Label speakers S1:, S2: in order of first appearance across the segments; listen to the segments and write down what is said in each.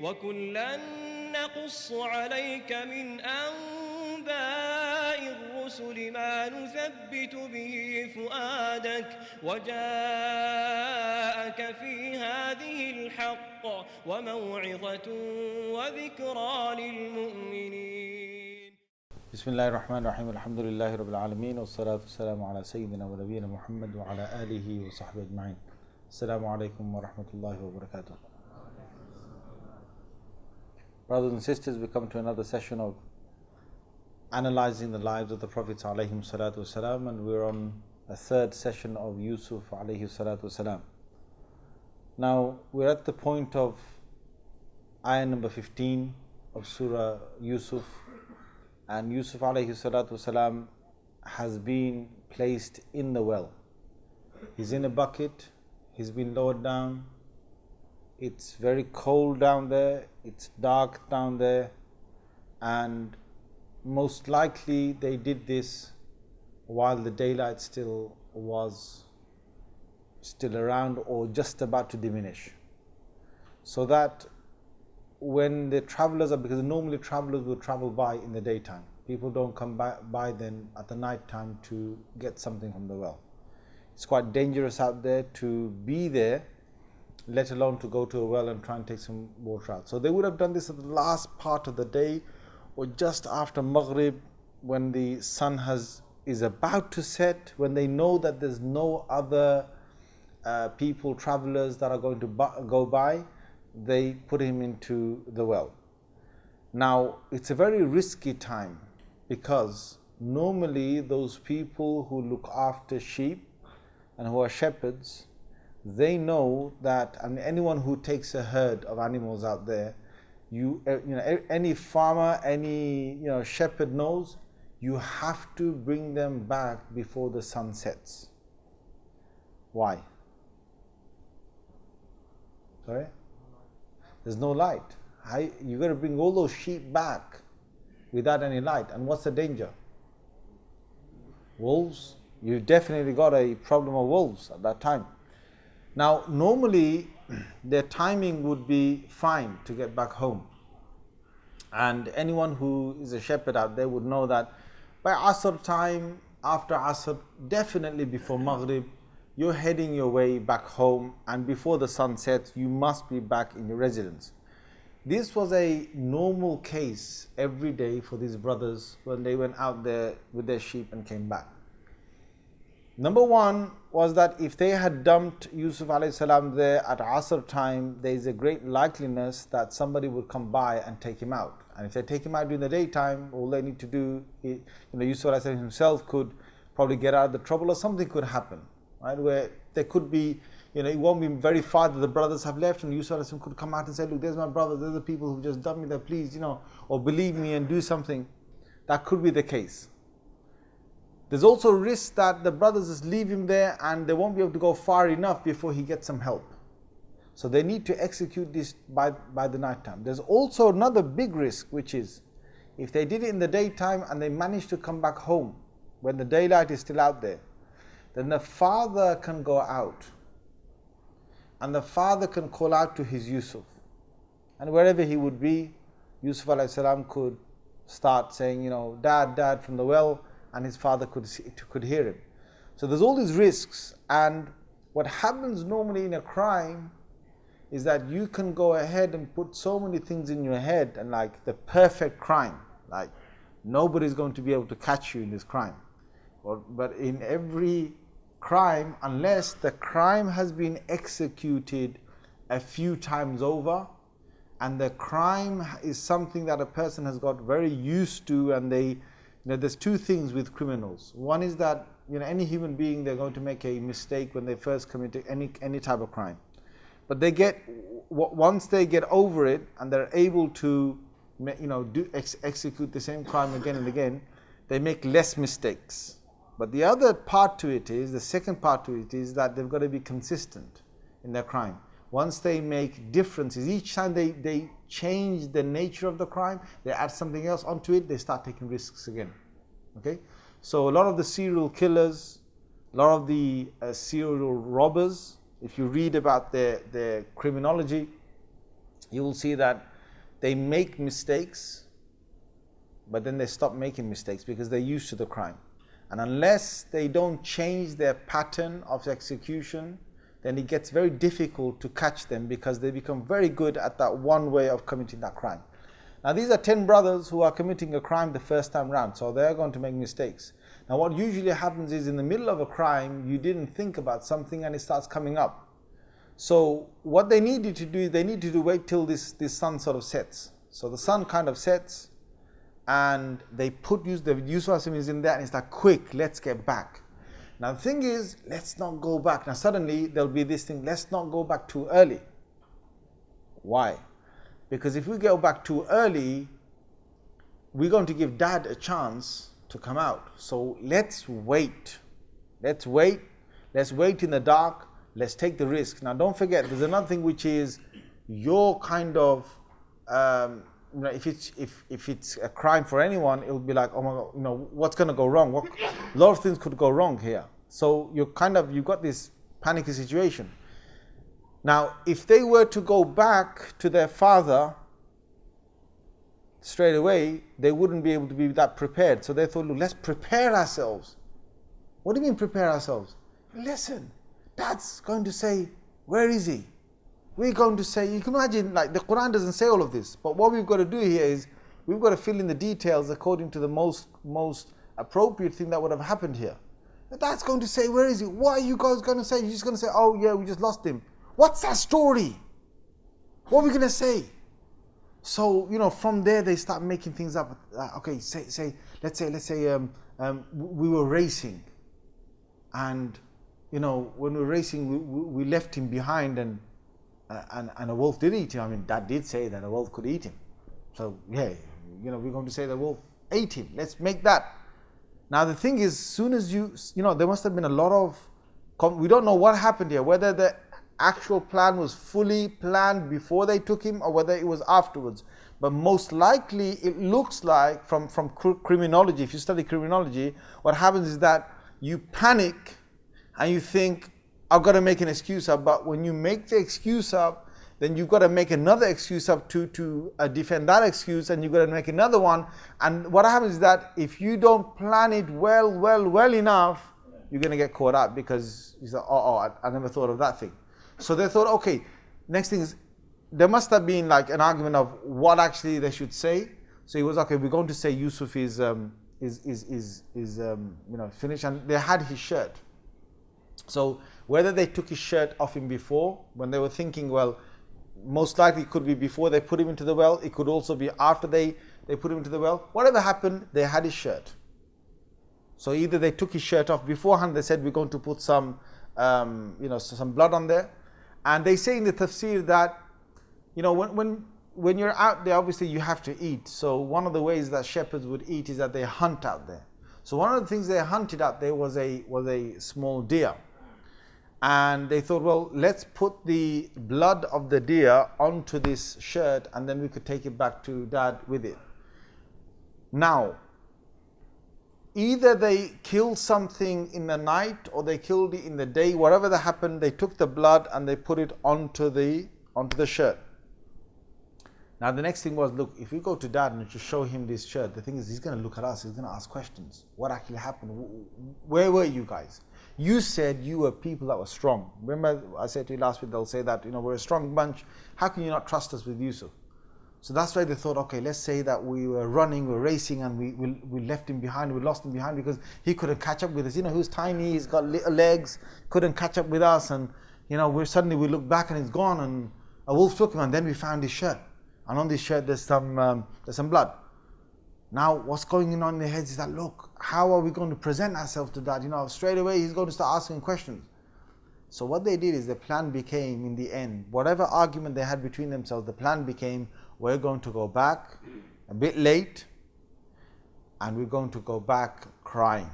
S1: وكلا نقص عليك من أنباء الرسل ما نثبت به فؤادك وجاءك في هذه الحق وموعظة وذكرى للمؤمنين.
S2: بسم الله الرحمن الرحيم. الحمد لله رب العالمين والصلاة والسلام على سيدنا ونبينا محمد وعلى آله وصحبه أجمعين. السلام عليكم ورحمة الله وبركاته. Brothers and sisters, we come to another session of analyzing the lives of the Prophets alayhim salatu wasalam, and we're on a third session of Yusuf alayhi salatu wasalam. Now we're at the point of ayah number 15 of Surah Yusuf, and Yusuf alayhi salatu wasalam has been placed in the well. He's in a bucket, he's been lowered down. It's very cold down there, it's dark down there, and most likely they did this while the daylight still was around or just about to diminish, so that when the travelers are, because normally travelers will travel by in the daytime, people don't come by then at the night time to get something from the well. It's quite dangerous out there to be there, let alone to go to a well and try and take some water out. So they would have done this at the last part of the day or just after Maghrib, when the sun is about to set, when they know that there's no other people, travelers that are going to go by, they put him into the well. Now it's a very risky time, because normally those people who look after sheep and who are shepherds, they know that, and anyone who takes a herd of animals out there, any farmer, any shepherd knows you have to bring them back before the sun sets. Why? Sorry? There's no light. You got to bring all those sheep back without any light. And what's the danger? Wolves. You've definitely got a problem of wolves at that time. Now normally their timing would be fine to get back home, and anyone who is a shepherd out there would know that by Asr time, after Asr, definitely before Maghrib, you're heading your way back home, and before the sun sets you must be back in your residence. This was a normal case every day for these brothers when they went out there with their sheep and came back. Number one was that if they had dumped Yusuf alayhi salam there at Asr time, there is a great likeliness that somebody would come by and take him out. And if they take him out during the daytime, all they need to do, Yusuf alayhi salam himself could probably get out of the trouble, or something could happen, right? Where there could be, it won't be very far that the brothers have left, and Yusuf alayhi salam could come out and say, look, there's my brothers, there's the people who just dumped me there, please, or believe me and do something. That could be the case. There's also a risk that the brothers just leave him there and they won't be able to go far enough before he gets some help. So they need to execute this by the night time. There's also another big risk, which is if they did it in the daytime and they manage to come back home when the daylight is still out there, then the father can go out and the father can call out to his Yusuf. And wherever he would be, Yusuf alayhi salam could start saying, Dad, from the well, and his father could hear him. So there's all these risks, and what happens normally in a crime is that you can go ahead and put so many things in your head, and like the perfect crime, like nobody's going to be able to catch you in this crime. But in every crime, unless the crime has been executed a few times over, and the crime is something that a person has got very used to, and there's two things with criminals. One is that any human being, they're going to make a mistake when they first commit any type of crime, but once they get over it and they're able to execute the same crime again and again, they make less mistakes. But the other part to it is, the second part to it is that they've got to be consistent in their crime. Once they make differences, each time they change the nature of the crime, they add something else onto it, they start taking risks again. Okay? So a lot of the serial killers, a lot of the serial robbers, if you read about their criminology, you will see that they make mistakes, but then they stop making mistakes because they're used to the crime. And unless they don't change their pattern of execution, then it gets very difficult to catch them because they become very good at that one way of committing that crime. Now these are 10 brothers who are committing a crime the first time round, so they're going to make mistakes. Now what usually happens is, in the middle of a crime, you didn't think about something and it starts coming up. So what they needed to do is they needed to wait till this sun sort of sets. So the sun kind of sets, and they put the Yusuf is in there, and it's like, quick, let's get back. Now the thing is, let's not go back. Now suddenly there'll be this thing, let's not go back too early. Why? Because if we go back too early, we're going to give dad a chance to come out. So let's wait. Let's wait in the dark. Let's take the risk. Now don't forget, there's another thing, which is your kind of, if it's a crime for anyone, it'll be like, oh my God, what's going to go wrong? A lot of things could go wrong here. So you've got this panicky situation. Now, if they were to go back to their father straight away, they wouldn't be able to be that prepared. So they thought, look, let's prepare ourselves. What do you mean prepare ourselves? Listen, Dad's going to say, where is he? We're going to say, you can imagine, like, the Qur'an doesn't say all of this, but what we've got to do here is we've got to fill in the details according to the most appropriate thing that would have happened here. Dad's going to say, where is he? What are you guys going to say? You're just going to say, oh yeah, we just lost him. What's that story? What are we going to say? So, from there they start making things up. Okay, let's say we were racing, and when we were racing, we left him behind, and a wolf did eat him. I mean, Dad did say that a wolf could eat him. So yeah, we're going to say the wolf ate him. Let's make that. Now the thing is, soon as there must have been a lot of, we don't know what happened here, whether the actual plan was fully planned before they took him or whether it was afterwards. But most likely it looks like, from criminology, if you study criminology, what happens is that you panic and you think, I've got to make an excuse up. But when you make the excuse up, then you've got to make another excuse up to defend that excuse, and you've got to make another one. And what happens is that if you don't plan it well enough, you're going to get caught up, because you say, I never thought of that thing. So they thought, okay, next thing is, there must have been like an argument of what actually they should say. So it was, okay, we're going to say Yusuf is finished, and they had his shirt. So whether they took his shirt off him before, when they were thinking, well, most likely it could be before they put him into the well, it could also be after they put him into the well. Whatever happened, they had his shirt. So either they took his shirt off beforehand, they said, we're going to put some blood on there. And they say in the tafsir that, when you're out there, obviously you have to eat. So one of the ways that shepherds would eat is that they hunt out there. So one of the things they hunted out there was a small deer. And they thought, well, let's put the blood of the deer onto this shirt, and then we could take it back to Dad with it. Now, either they killed something in the night or they killed it in the day. Whatever that happened, they took the blood and they put it onto the shirt. Now the next thing was, look, if we go to Dad and just show him this shirt, the thing is, he's going to look at us, he's going to ask questions. What actually happened? Where were you guys? You said you were people that were strong. Remember I said to you last week, they'll say that, we're a strong bunch. How can you not trust us with Yusuf? So that's why they thought, okay, let's say that we were running, we were racing, and we left him behind, we lost him behind because he couldn't catch up with us. He was tiny, he's got little legs, couldn't catch up with us, and suddenly we look back and he's gone, and a wolf took him, and then we found his shirt. And on this shirt there's some blood. Now what's going on in their heads is that, look, how are we going to present ourselves to Dad? Straight away he's going to start asking questions. So what they did is the plan became, in the end, whatever argument they had between themselves, the plan became, we're going to go back a bit late, and we're going to go back crying.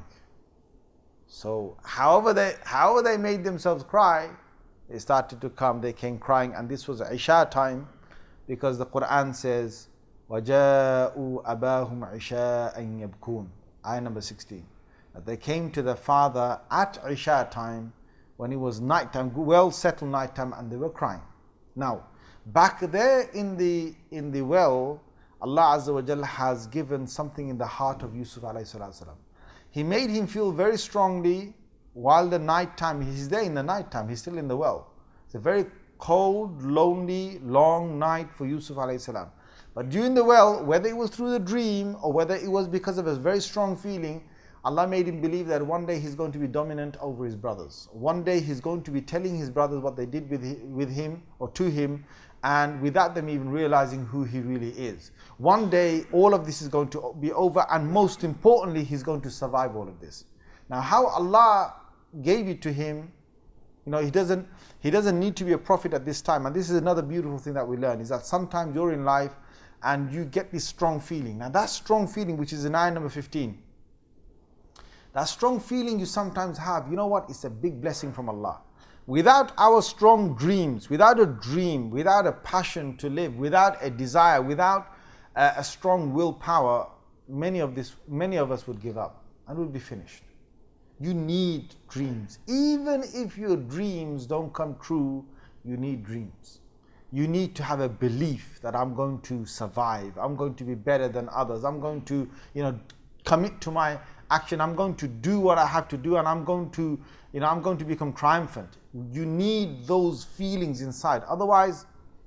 S2: So however they made themselves cry, they started to come, they came crying, and this was Isha time, because the Qur'an says, وَجَاءُوا أَبَاهُمْ عِشَاءً يَبْكُونَ, ayah number 16. That they came to their father at Isha time, when it was nighttime, well settled nighttime, and they were crying. Now, Back there in the well, Allah Azza wa Jalla has given something in the heart of Yusuf alayhi salam. He made him feel very strongly while the night time, he's there in the night time, he's still in the well. It's a very cold, lonely, long night for Yusuf alayhi salam. But during the well, whether it was through the dream or whether it was because of a very strong feeling, Allah made him believe that one day he's going to be dominant over his brothers. One day he's going to be telling his brothers what they did with him or to him, and without them even realizing who he really is. One day all of this is going to be over, and most importantly, he's going to survive all of this. Now, how Allah gave it to him, he doesn't need to be a prophet at this time. And this is another beautiful thing that we learn, is that sometimes you're in life and you get this strong feeling. Now that strong feeling, which is in ayah number 15, that strong feeling you sometimes have, you know what, it's a big blessing from Allah. Without our strong dreams, without a dream, without a passion to live, without a desire, without a strong willpower, many of us would give up and would be finished. You need dreams. Even if your dreams don't come true, you need dreams. You need to have a belief that I'm going to survive, I'm going to be better than others, I'm going to, commit to my action, I'm going to do what I have to do, and I'm going to become triumphant. You need those feelings inside. Otherwise,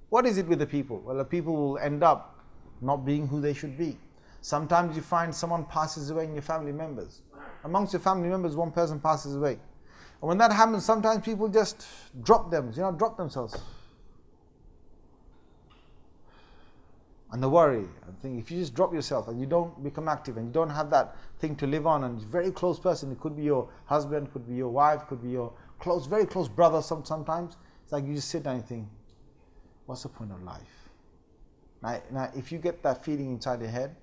S2: what is it with the people? Well, the people will end up not being who they should be. Sometimes you find someone passes away in your family members. Amongst your family members, one person passes away. And when that happens, sometimes people just drop themselves. And the worry, I think if you just drop yourself and you don't become active and you don't have that thing to live on, and it's a very close person, it could be your husband, could be your wife, could be your very close brother sometimes, it's like you just sit down and think, what's the point of life? Now if you get that feeling inside your head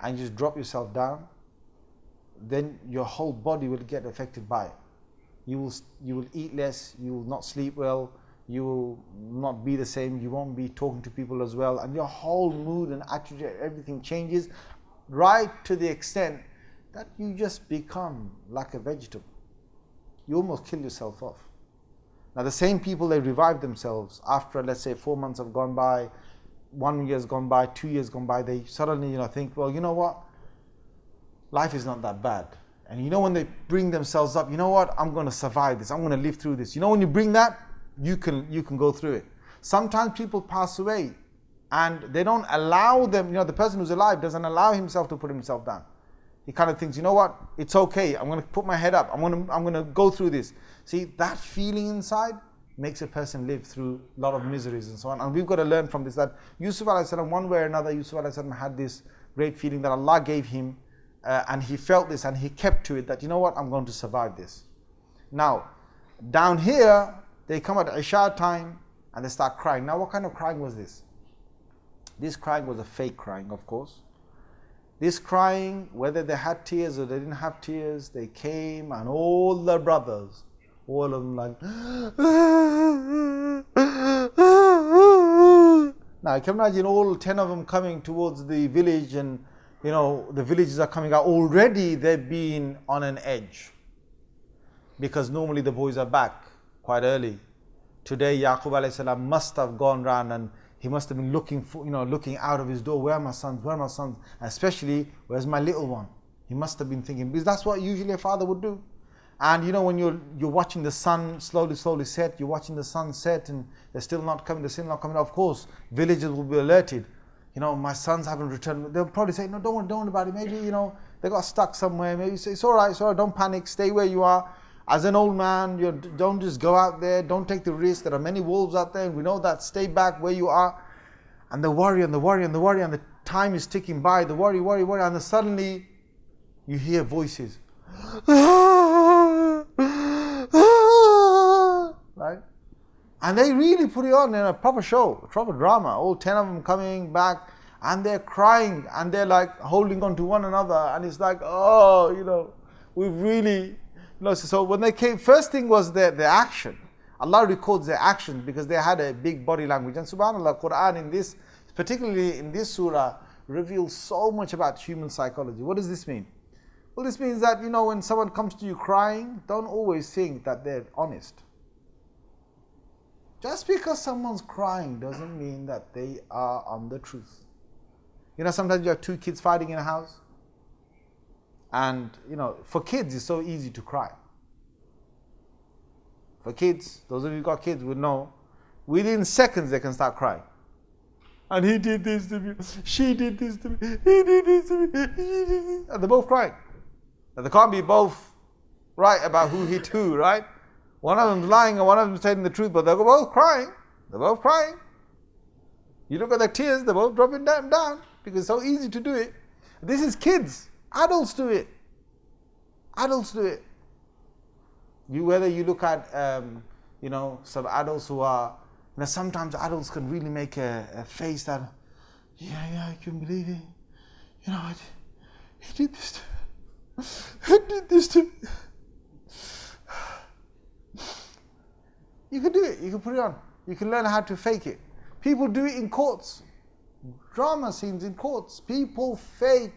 S2: and you just drop yourself down, then your whole body will get affected by it. You will eat less, you will not sleep well, you will not be the same, you won't be talking to people as well, and your whole mood and attitude, everything changes, right to the extent that you just become like a vegetable. You almost kill yourself off. Now the same people, they revive themselves after, let's say, 4 months have gone by, 1 year's gone by, 2 years gone by, they suddenly think, well, you know what, life is not that bad. And when they bring themselves up, you know what, I'm going to survive this, I'm going to live through this. When you bring that, you can go through it. Sometimes people pass away and they don't allow them, the person who's alive doesn't allow himself to put himself down. He kind of thinks, you know what, it's okay, I'm going to put my head up, I'm going to go through this. See, that feeling inside makes a person live through a lot of miseries and so on. And we've got to learn from this, that Yusuf alayhi salam, one way or another, Yusuf alayhi salam had this great feeling that Allah gave him, and he felt this and he kept to it, that, you know what, I'm going to survive this. Now, down here, they come at Isha time and they start crying. Now, what kind of crying was this? This crying was a fake crying, of course. This crying, whether they had tears or they didn't have tears, they came and all the brothers, all of them like, now you can imagine all 10 of them coming towards the village, and the villages are coming out. Already they've been on an edge, because normally the boys are back quite early. Today Yaqub alayhi salam must have gone round and he must have been looking out of his door, where are my sons, where are my sons, especially where's my little one. He must have been thinking, because that's what usually a father would do. And when you're watching the sun slowly set, you're watching the sun set and they're still not coming, of course villagers will be alerted. My sons haven't returned. They'll probably say, no, don't worry about it, maybe they got stuck somewhere, maybe say, it's all right, don't panic, stay where you are. As an old man, don't just go out there, don't take the risk, there are many wolves out there, and we know that, stay back where you are. And the worry and the time is ticking by, the worry, and then suddenly you hear voices. Right? And they really put it on in a proper show, a proper drama, all 10 of them coming back, and they're crying, and they're like holding on to one another, and it's like, we've really... So when they came, first thing was their action. Allah records their actions because they had a big body language. And subhanAllah, Qur'an particularly in this surah, reveals so much about human psychology. What does this mean? Well, this means that, when someone comes to you crying, don't always think that they're honest. Just because someone's crying doesn't mean that they are on the truth. You know, sometimes you have two kids fighting in a house. And, you know, for kids, it's so easy to cry. For kids, those of you who got kids would know, within seconds they can start crying. And he did this to me, she did this to me, he did this to me, he did this. And they're both crying. And they can't be both right about who hit who, right? One of them's lying and one of them's telling the truth, but they're both crying. They're both crying. You look at their tears, they're both dropping them down because it's so easy to do it. This is kids. Adults do it. Adults do it. Whether you look at, you know, some adults who are, you know, sometimes adults can really make a face that, yeah, I can believe it. You know, he did this to me. He did this to me. You can do it. You can put it on. You can learn how to fake it. People do it in courts. Drama scenes in courts. People fake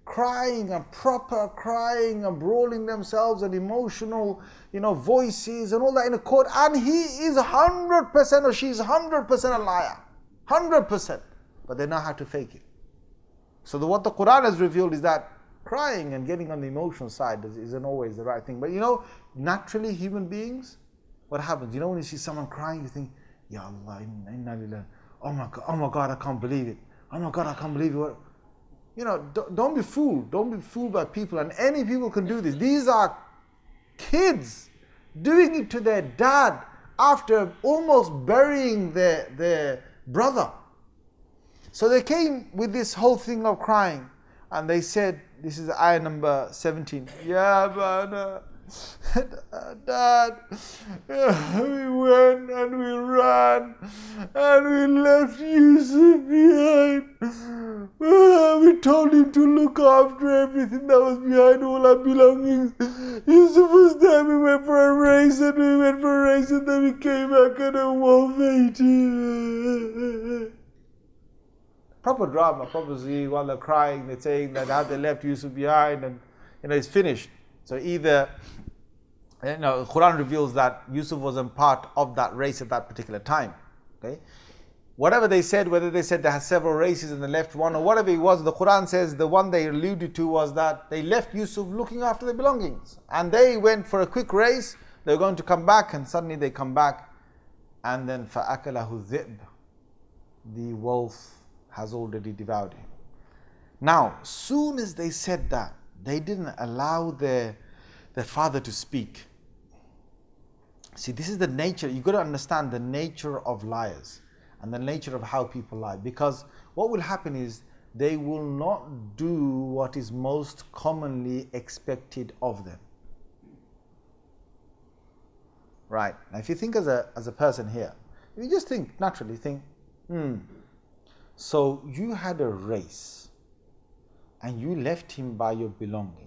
S2: crying and proper crying and brawling themselves and emotional, you know, voices and all that in a court. And he is 100% or she's 100% a liar. 100%. But they know how to fake it. So what the Qur'an has revealed is that crying and getting on the emotional side isn't always the right thing. But you know, naturally human beings, what happens? You know, when you see someone crying, you think, Ya Allah, inna lillahi. Oh my God, I can't believe it. Oh my God, I can't believe it. You know, don't be fooled. Don't be fooled by people. And any people can do this. These are kids doing it to their dad after almost burying their brother. So they came with this whole thing of crying. And they said, this is ayah number 17. Ya Bana. Dad, we went and we ran and we left Yusuf behind. We told him to look after everything that was behind, all our belongings. Yusuf was there, we went for a race and then we came back and a wolf ate him. Proper drama, probably while they're crying, they're saying that how they left Yusuf behind and, you know, it's finished. So either, you know, Quran reveals that Yusuf wasn't part of that race at that particular time. Okay, whatever they said, whether they said they had several races and they left one or whatever it was, the Quran says the one they alluded to was that they left Yusuf looking after their belongings, and they went for a quick race. They were going to come back, and suddenly they come back, and then فَأَكَلَهُ الذِّئْبُ, the wolf has already devoured him. Now, soon as they said that, they didn't allow their father to speak. See, this is the nature. You've got to understand the nature of liars and the nature of how people lie. Because what will happen is they will not do what is most commonly expected of them. Right. Now, if you think as a person here, if you just think, naturally think, so you had a race and you left him by your belongings.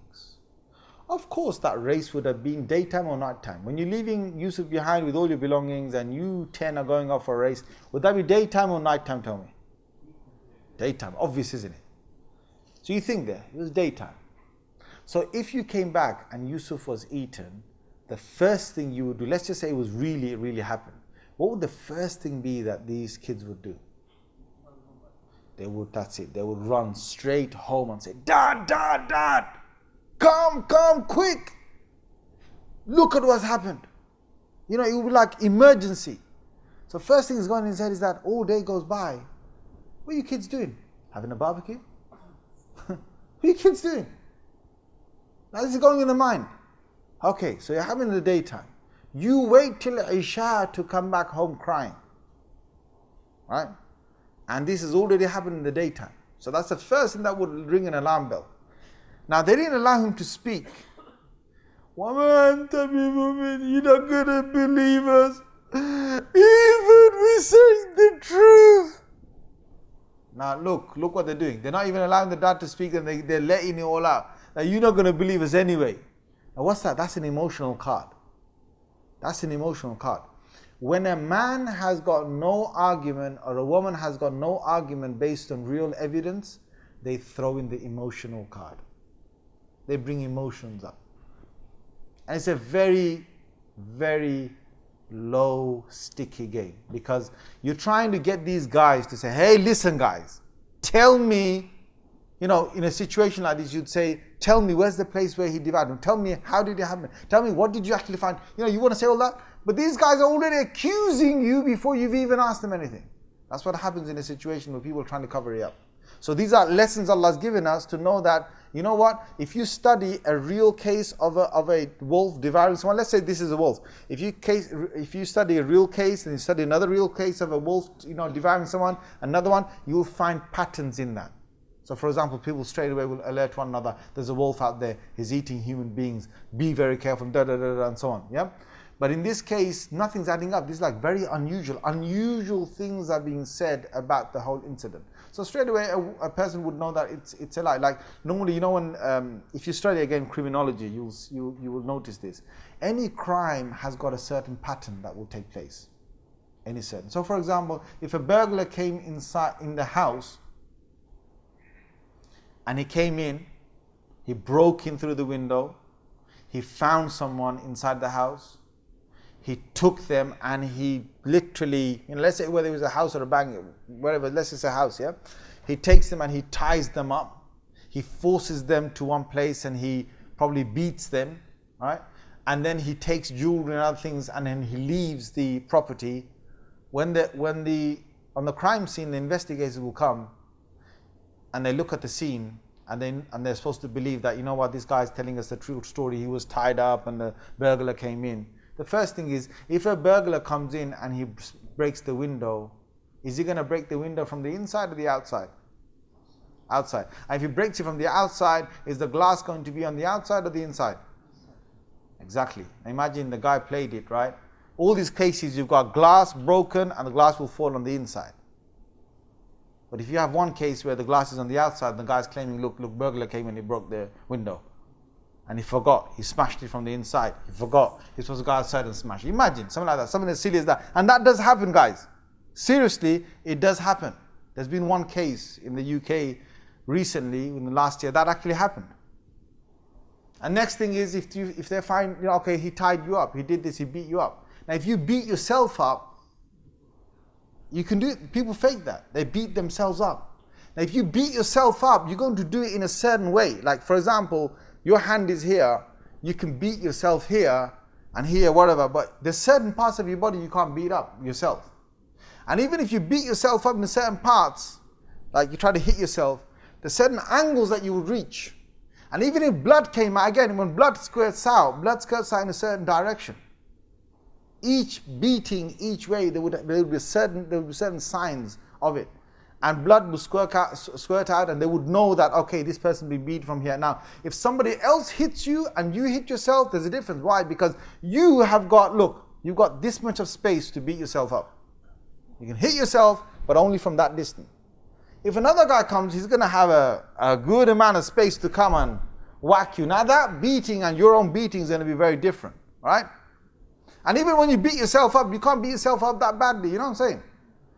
S2: Of course, that race would have been daytime or nighttime. When you're leaving Yusuf behind with all your belongings and you 10 are going off for a race, would that be daytime or nighttime, tell me? Daytime, obvious, isn't it? So you think there, it was daytime. So if you came back and Yusuf was eaten, the first thing you would do, let's just say it was really, really happened. What would the first thing be that these kids would do? They would, that's it, they would run straight home and say, Dad, Dad, Dad, come, quick. Look at what's happened. You know, it would be like emergency. So first thing is going in his head is that all day goes by. What are you kids doing? Having a barbecue? What are you kids doing? Now this is going in the mind. Okay, so you're having the daytime. You wait till Isha to come back home crying. Right? And this has already happened in the daytime. So that's the first thing that would ring an alarm bell. Now they didn't allow him to speak. Woman, you're not going to believe us. Even we saying the truth. Now look what they're doing. They're not even allowing the dad to speak, and they're letting it all out. Now you're not going to believe us anyway. Now what's that? That's an emotional card. That's an emotional card. When a man has got no argument or a woman has got no argument based on real evidence, they throw in the emotional card. They bring emotions up. And it's a very, very low, sticky game. Because you're trying to get these guys to say, hey, listen guys, tell me, in a situation like this, you'd say, tell me where's the place where he divided them. Tell me how did it happen. Tell me what did you actually find. You want to say all that. But these guys are already accusing you before you've even asked them anything. That's what happens in a situation where people are trying to cover it up. So these are lessons Allah's given us to know that, if you study a real case of a wolf devouring someone, let's say this is a wolf. If you study a real case and you study another real case of a wolf, devouring someone, another one, you'll find patterns in that. So for example, people straight away will alert one another, there's a wolf out there, he's eating human beings, be very careful, and so on. Yeah. But in this case, nothing's adding up. This is like very unusual things are being said about the whole incident. So straight away, a person would know that it's a lie. Like normally, when if you study again criminology, you will notice this. Any crime has got a certain pattern that will take place. Any certain. So for example, if a burglar came inside in the house, and he came in, he broke in through the window, he found someone inside the house, he took them and he literally, let's say whether it was a house or a bank, whatever, let's say it's a house, yeah? He takes them and he ties them up. He forces them to one place and he probably beats them, right? And then he takes jewelry and other things and then he leaves the property. On the crime scene, the investigators will come and they look at the scene and they're supposed to believe that, this guy's telling us the true story. He was tied up and the burglar came in. The first thing is, if a burglar comes in and he breaks the window, is he going to break the window from the inside or the outside? Outside. And if he breaks it from the outside, is the glass going to be on the outside or the inside? Exactly. Imagine the guy played it, right? All these cases, you've got glass broken and the glass will fall on the inside. But if you have one case where the glass is on the outside, and the guy's claiming, look, burglar came and he broke the window. And he forgot, he smashed it from the inside. He forgot, he was supposed to go outside and smash it. Imagine, something like that, something as silly as that. And that does happen, guys. Seriously, it does happen. There's been one case in the UK recently, in the last year, that actually happened. And next thing is, if they find, okay, he tied you up, he did this, he beat you up. Now, if you beat yourself up, you can do it. People fake that. They beat themselves up. Now, if you beat yourself up, you're going to do it in a certain way. Like, for example, your hand is here, you can beat yourself here and here, whatever, but there's certain parts of your body you can't beat up yourself. And even if you beat yourself up in certain parts, like you try to hit yourself, there's certain angles that you will reach. And even if blood came out, again, when blood squirts out in a certain direction. Each beating, each way, there would be certain signs of it. And blood will squirt out and they would know that, okay, this person will be beat from here. Now, if somebody else hits you and you hit yourself, there's a difference. Why? Because you have got, you've got this much of space to beat yourself up. You can hit yourself, but only from that distance. If another guy comes, he's going to have a good amount of space to come and whack you. Now that beating and your own beating is going to be very different, right? And even when you beat yourself up, you can't beat yourself up that badly, you know what I'm saying?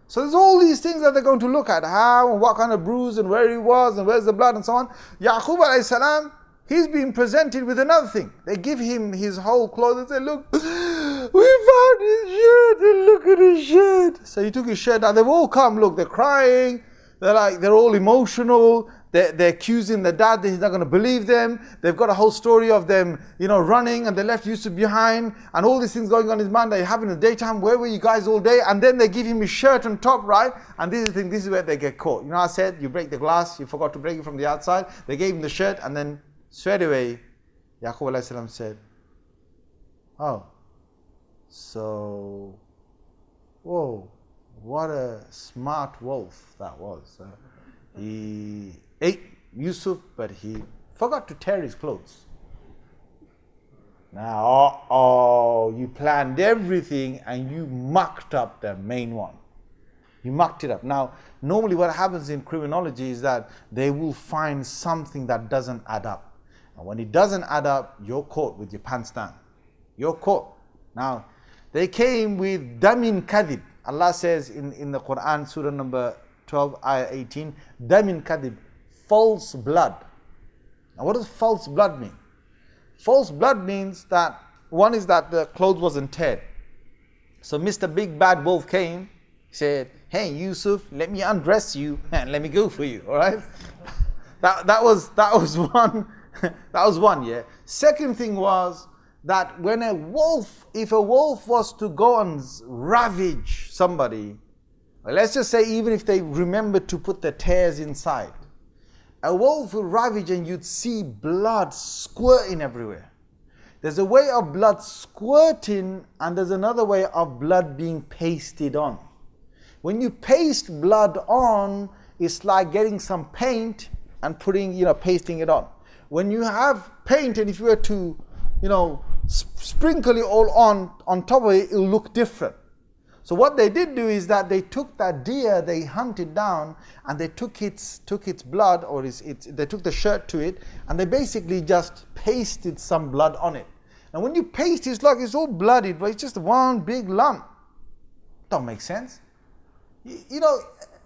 S2: So there's all these things that they're going to look at, how and what kind of bruise and where he was and where's the blood and so on. Yaqub alayhi salam, he's being presented with another thing. They give him his whole clothes and say, look, we found his shirt and look at his shirt. So he took his shirt out. They've all come, look, they're crying, they're all emotional. They're accusing the dad that he's not going to believe them. They've got a whole story of them, running, and they left Yusuf behind, and all these things going on in his mind. They're having a daytime. Where were you guys all day? And then they give him his shirt on top, right? And this is the thing. This is where they get caught. I said you break the glass. You forgot to break it from the outside. They gave him the shirt, and then straight away, Yaqub alayhi salam said, "Oh, so, whoa, what a smart wolf that was. He ate Yusuf, but he forgot to tear his clothes. Now, you planned everything and you mucked up the main one. You mucked it up. Now, normally what happens in criminology is that they will find something that doesn't add up. And when it doesn't add up, you're caught with your pants down. You're caught. Now, they came with damin kadhib. Allah says in the Qur'an, Surah number 12, ayah 18, damin kadhib, false blood. Now what does false blood mean? False blood means that, one is that the clothes wasn't teared. So Mr. Big Bad Wolf came, said, hey Yusuf, let me undress you and let me go for you, all right? That was one, that was one, yeah. Second thing was that if a wolf was to go and ravage somebody, let's just say even if they remember to put their tails inside, a wolf will ravage and you'd see blood squirting everywhere. There's a way of blood squirting and there's another way of blood being pasted on. When you paste blood on, it's like getting some paint and pasting it on. When you have paint and if you were to, sprinkle it all on top of it, it'll look different. So what they did do is that they took that deer, they hunted down, and they took its blood, or they took the shirt to it, and they basically just pasted some blood on it. And when you paste, it's like it's all bloodied, but it's just one big lump. Don't make sense.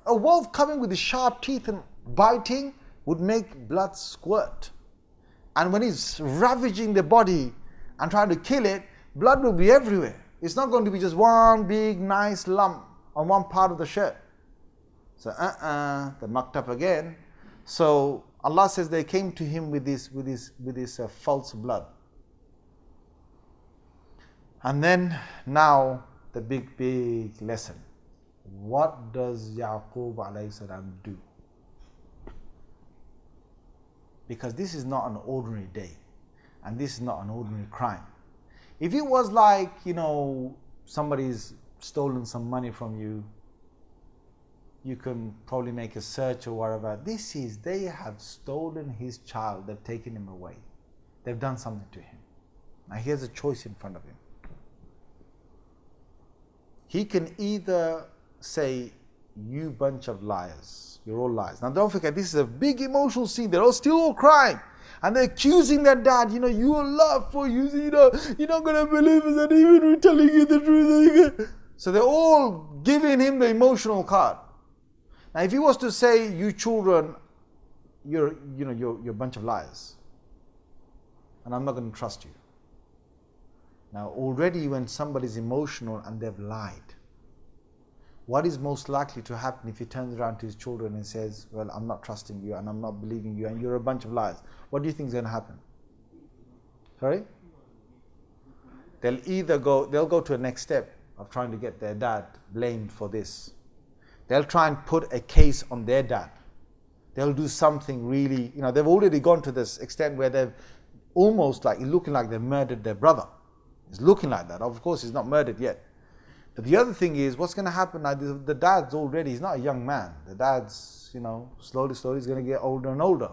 S2: A wolf coming with his sharp teeth and biting would make blood squirt. And when he's ravaging the body and trying to kill it, blood will be everywhere. It's not going to be just one big nice lump on one part of the shirt. So they mucked up again. So Allah says they came to him with this false blood. And then now the big lesson. What does Yaqub alayhi salam do? Because this is not an ordinary day, and this is not an ordinary crime. If it was like, somebody's stolen some money from you, you can probably make a search or whatever. They have stolen his child, they've taken him away. They've done something to him. Now he has a choice in front of him. He can either say, you bunch of liars, you're all liars. Now don't forget, this is a big emotional scene. They're still all crying. And they're accusing their dad, you will laugh for you, you're not going to believe us and even we're telling you the truth. So they're all giving him the emotional card. Now if he was to say, you children, you're a bunch of liars, and I'm not going to trust you. Now already when somebody's emotional and they've lied, what is most likely to happen if he turns around to his children and says, well, I'm not trusting you and I'm not believing you and you're a bunch of liars? What do you think is going to happen? Sorry? They'll go to a next step of trying to get their dad blamed for this. They'll try and put a case on their dad. They'll do something really, they've already gone to this extent where they've almost looking like they've murdered their brother. It's looking like that. Of course, he's not murdered yet. But the other thing is, what's going to happen now, the dad's already, he's not a young man. The dad's, slowly he's going to get older and older.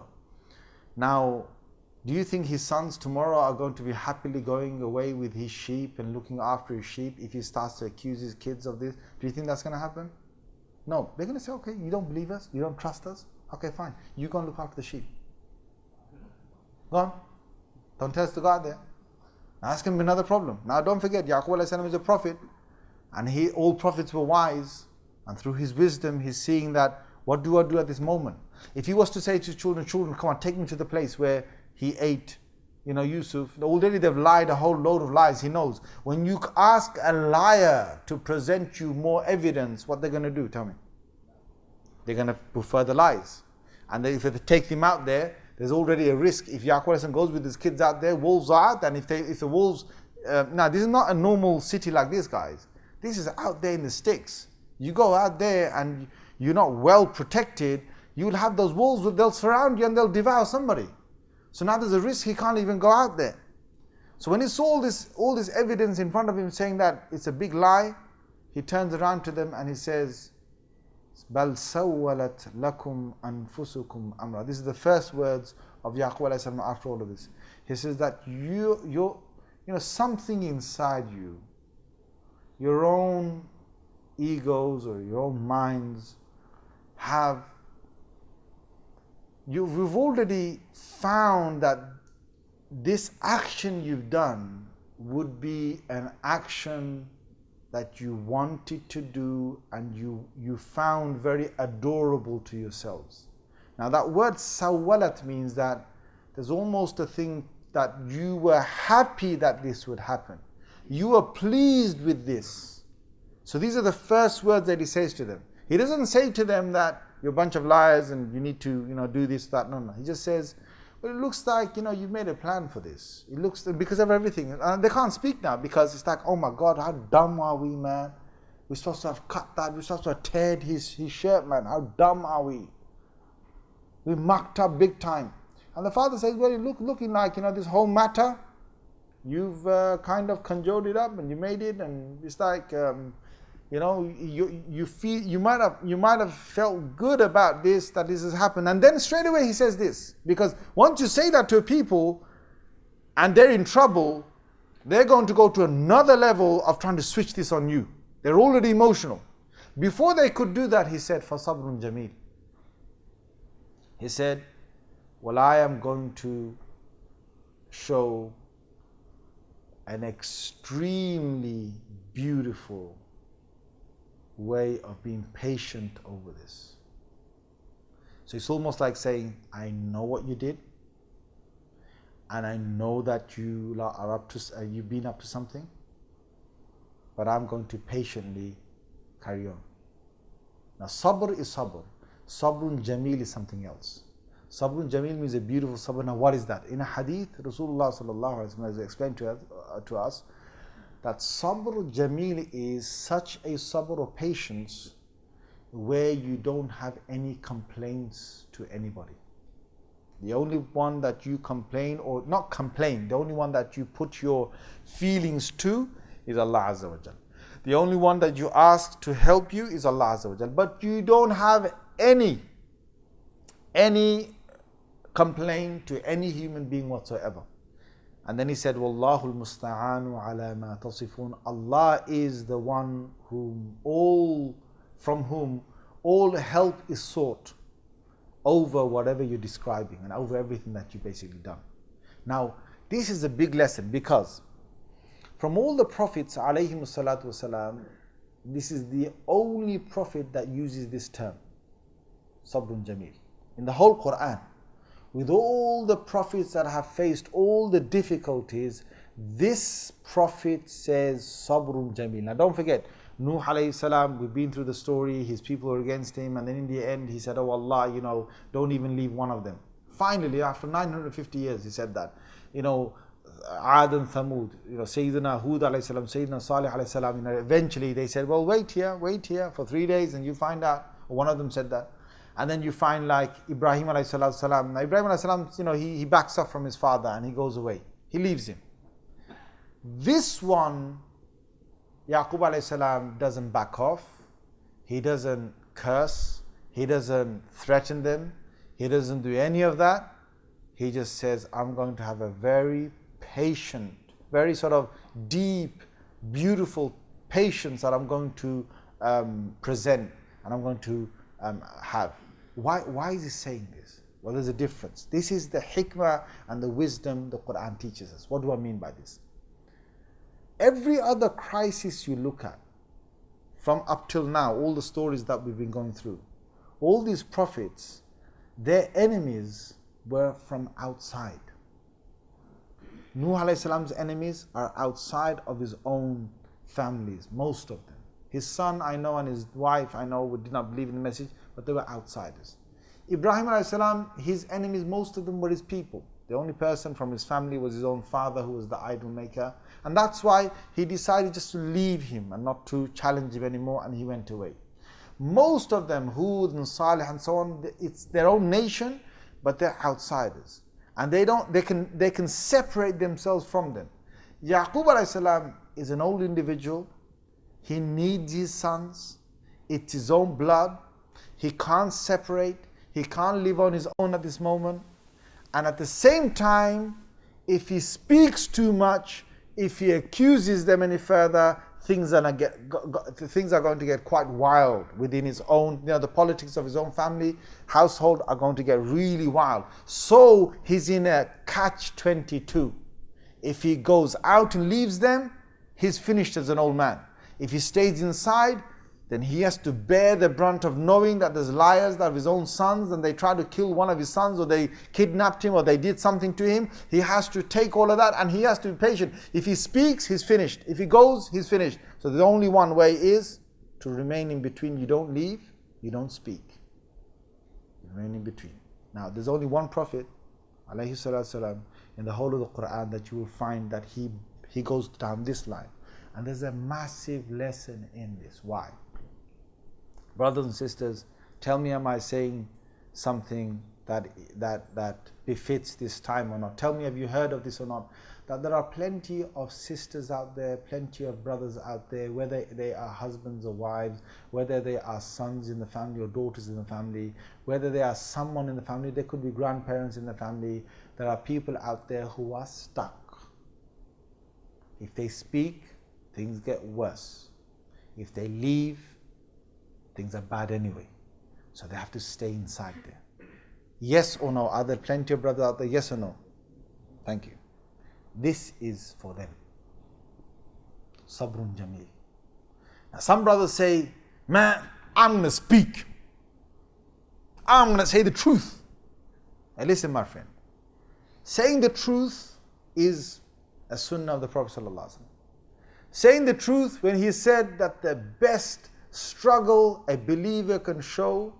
S2: Now, do you think his sons tomorrow are going to be happily going away with his sheep and looking after his sheep if he starts to accuse his kids of this? Do you think that's going to happen? No. They're going to say, okay, you don't believe us? You don't trust us? Okay, fine. You go and look after the sheep. Go on. Don't tell us to go out there. Now that's going to be another problem. Now don't forget, Yaqub is a prophet. And all prophets were wise, and through his wisdom he's seeing that, what do I do at this moment? If he was to say to his children, come on, take me to the place where he ate, Yusuf, already they've lied a whole load of lies, he knows. When you ask a liar to present you more evidence, what they're going to do, tell me? They're going to prefer the lies. And if they take him out there, there's already a risk. If Yaqub goes with his kids out there, wolves are out, and if the wolves, now this is not a normal city like this, guys. This is out there in the sticks. You go out there and you're not well protected, you'll have those wolves, they'll surround you and they'll devour somebody. So now there's a risk he can't even go out there. So when he saw all this evidence in front of him saying that it's a big lie, he turns around to them and he says, بَلْ سَوَّلَتْ لَكُمْ أَنفُسُكُمْ أَمْرًا. This is the first words of Yaqub alayhi salam after all of this. He says that something inside you, your own egos or your own minds we've already found that this action you've done would be an action that you wanted to do and you found very adorable to yourselves. Now that word sawalat means that there's almost a thing that you were happy that this would happen. You were pleased with this. So these are the first words that he says to them. He doesn't say to them that you're a bunch of liars and you need to, do this, that. No. He just says, well, it looks like, you've made a plan for this. It looks, because of everything. And they can't speak now because it's like, oh my God, how dumb are we, man? We're supposed to have cut that. We're supposed to have teared his shirt, man. How dumb are we? We mucked up big time. And the father says, well, looking like, this whole matter, you've kind of conjured it up and you made it. And it's like, you feel, you might have felt good about this, that this has happened. And then straight away he says this. Because once you say that to people and they're in trouble, they're going to go to another level of trying to switch this on you. They're already emotional. Before they could do that, he said, فَصَبْرٌ جَمِيلٌ. He said, well, I am going to show an extremely beautiful way of being patient over this. So it's almost like saying, I know what you did, and I know that you've been up to something, but I'm going to patiently carry on. Now, sabr is sabr. Sabrun jameel is something else. Sabrun jameel means a beautiful sabr. Now, what is that? In a hadith, Rasulullah sallallahu alaihi wasallam has explained to us that sabr jameel is such a sabr of patience where you don't have any complaints to anybody. The only one that you complain, or not complain, the only one that you put your feelings to is Allah Azza wa Jal. The only one that you ask to help you is Allah Azza wa Jal. But you don't have any complaint to any human being whatsoever. And then he said, Wallahu al-musta'anu ala ma tasifun. Allah is the one from whom all help is sought over whatever you're describing and over everything that you've basically done. Now, this is a big lesson, because from all the prophets, alayhimu salatu wasalam, this is the only prophet that uses this term, Sabrun Jameel. In the whole Qur'an, with all the prophets that have faced all the difficulties, this prophet says Sabrun Jameel. Now don't forget, Nuh alayhi salam, we've been through the story, his people were against him, and then in the end he said, oh Allah, don't even leave one of them. Finally, after 950 years, he said that. Ad and Thamud, Sayyidina Hud alayhi salam, Sayyidina Salih alayhi salam, eventually they said, well, wait here for 3 days and you find out. One of them said that. And then you find like Ibrahim alayhi salam. Now Ibrahim alayhi salam, he backs up from his father and he goes away. He leaves him. This one, Yaqub alayhi salam, doesn't back off. He doesn't curse. He doesn't threaten them. He doesn't do any of that. He just says, I'm going to have a very patient, very sort of deep, beautiful patience that I'm going to present and I'm going to have. Why is he saying this? Well, there's a difference. This is the hikmah and the wisdom the Qur'an teaches us. What do I mean by this? Every other crisis you look at, from up till now, all the stories that we've been going through, all these prophets, their enemies were from outside. Nuh alayhi salam's enemies are outside of his own families, most of them. His son, I know, and his wife, I know, did not believe in the message, but they were outsiders. Ibrahim alayhi salam, his enemies, most of them were his people. The only person from his family was his own father, who was the idol maker. And that's why he decided just to leave him and not to challenge him anymore, and he went away. Most of them, Hud and Salih and so on, it's their own nation, but they're outsiders. And they can separate themselves from them. Yaqub alayhi salam is an old individual. He needs his sons. It's his own blood. He can't separate. He can't live on his own at this moment. And at the same time, if he speaks too much, if he accuses them any further, things are going to get quite wild within his own, the politics of his own family, household are going to get really wild. So he's in a catch-22. If he goes out and leaves them, he's finished as an old man. If he stays inside, then he has to bear the brunt of knowing that there's liars that are his own sons and they try to kill one of his sons, or they kidnapped him, or they did something to him. He has to take all of that, and he has to be patient. If he speaks, he's finished. If he goes, he's finished. So the only one way is to remain in between. You don't leave, you don't speak. You remain in between. Now, there's only one prophet, alayhi salatu salam, in the whole of the Qur'an that you will find that he goes down this line. And there's a massive lesson in this. Why? Brothers and sisters, tell me, am I saying something that befits this time or not? Tell me, have you heard of this or not? That there are plenty of sisters out there, plenty of brothers out there, whether they are husbands or wives, whether they are sons in the family or daughters in the family, whether they are someone in the family, they could be grandparents in the family. There are people out there who are stuck. If they speak, things get worse. If they leave, things are bad anyway. So they have to stay inside there. Yes or no? Are there plenty of brothers out there? Yes or no? Thank you. This is for them. Sabrun Jameel. Now some brothers say, man, I'm going to speak. I'm going to say the truth. Now listen, my friend. Saying the truth is a sunnah of the Prophet ﷺ. Saying the truth when he said that the best struggle a believer can show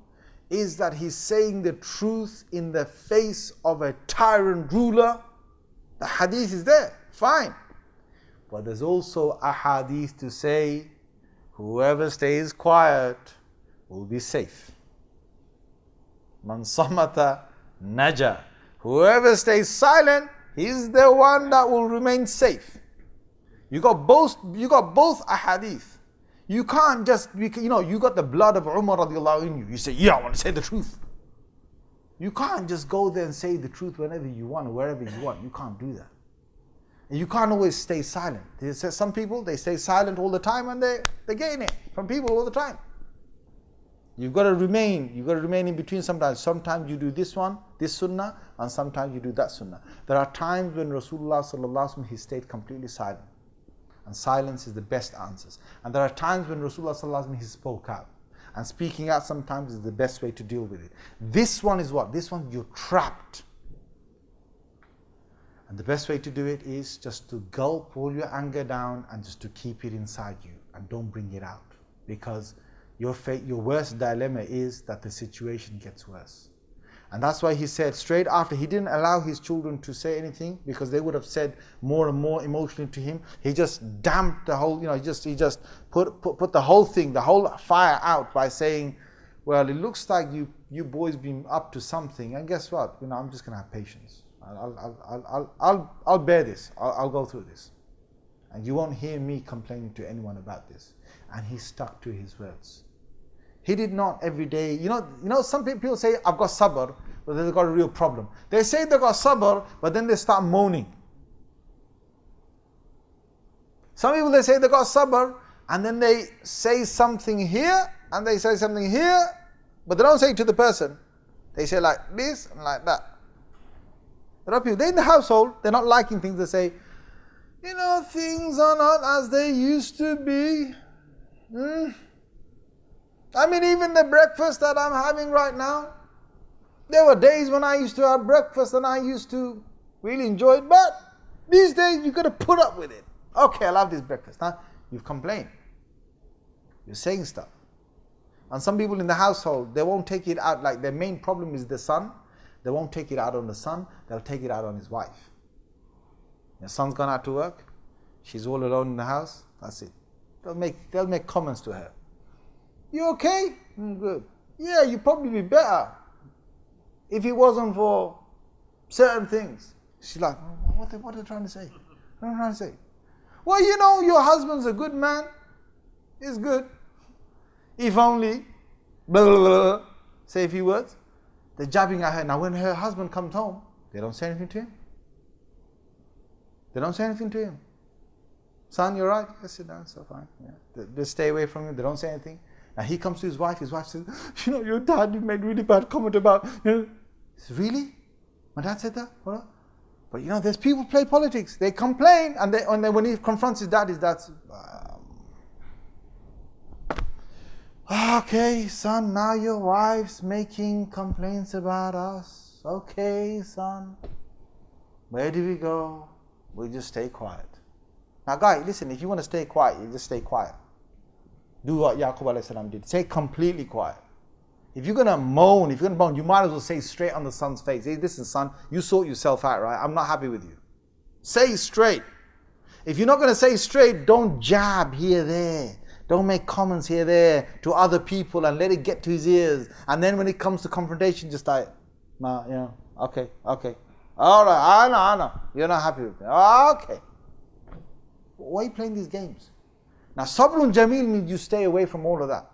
S2: is that he's saying the truth in the face of a tyrant ruler. The hadith is there, fine. But there's also a hadith to say, whoever stays quiet will be safe. Man samata naja. Whoever stays silent, he's the one that will remain safe. You got both ahadith. You can't just, you got the blood of Umar radiallahu in you. You say, yeah, I want to say the truth. You can't just go there and say the truth whenever you want, wherever you want. You can't do that. And you can't always stay silent. Some people, they stay silent all the time and they gain it from people all the time. You've got to remain in between sometimes. Sometimes you do this one, this sunnah, and sometimes you do that sunnah. There are times when Rasulullah sallallahu alaihi wasallam, he stayed completely silent. And silence is the best answers. And there are times when Rasulullah sallallahu alaihi wasallam, he spoke out. And speaking out sometimes is the best way to deal with it. This one is what? This one, you're trapped. And the best way to do it is just to gulp all your anger down and just to keep it inside you and don't bring it out. Because your worst dilemma is that the situation gets worse. And that's why he said straight after, he didn't allow his children to say anything because they would have said more and more emotionally to him. He just damped the whole, he just put the whole thing, the whole fire out by saying, well, it looks like you boys been up to something, and guess what? I'm just gonna have patience. I'll bear this. I'll go through this, and you won't hear me complaining to anyone about this. And he stuck to his words. He did not every day. Some people say, I've got sabr, but they've got a real problem. They say they've got sabr, but then they start moaning. Some people, they say they've got sabr, and then they say something here, and they say something here, but they don't say it to the person. They say like this and like that. There are people, they're in the household, they're not liking things. They say, things are not as they used to be. Even the breakfast that I'm having right now, there were days when I used to have breakfast and I used to really enjoy it, but these days you've got to put up with it. Okay, I'll have this breakfast. Now, you've complained. You're saying stuff. And some people in the household, they won't take it out, like their main problem is the son. They won't take it out on the son, they'll take it out on his wife. The son's gone out to work, she's all alone in the house, that's it. They'll make comments to her. You okay? Good. Yeah, you'd probably be better if it wasn't for certain things. She's like, what are they trying to say? What are they trying to say? Well, your husband's a good man. He's good. If only, blah, blah, blah, say a few words. They're jabbing at her. Now, when her husband comes home, they don't say anything to him. They don't say anything to him. Son, you're right. Yes, sit down. So fine. Yeah. They stay away from him. They don't say anything. Now he comes to his wife says, your dad, you made really bad comment about, Really? My dad said that? What? But there's people play politics. They complain, and when he confronts his dad, Okay, son, now your wife's making complaints about us. Okay, son. Where do we go? We just stay quiet. Now, guys, listen, if you want to stay quiet, you just stay quiet. Do what Yaqub alayhi salam did. Stay completely quiet. If you're going to moan, you might as well say straight on the son's face, hey, listen, son, you sort yourself out, right? I'm not happy with you. Say straight. If you're not going to say straight, don't jab here, there. Don't make comments here, there to other people and let it get to his ears. And then when it comes to confrontation, just like, nah, you know, okay. All right, I know. You're not happy with me. Okay. Why are you playing these games? Now, sabrun jameel means you stay away from all of that.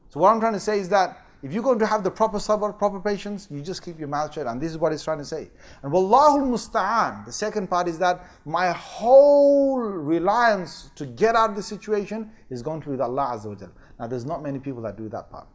S2: So what I'm trying to say is that if you're going to have the proper sabr, proper patience, you just keep your mouth shut. And this is what he's trying to say. And wallahul musta'an, the second part is that my whole reliance to get out of the situation is going to be with Allah Azza wa Jal. Now there's not many people that do that part.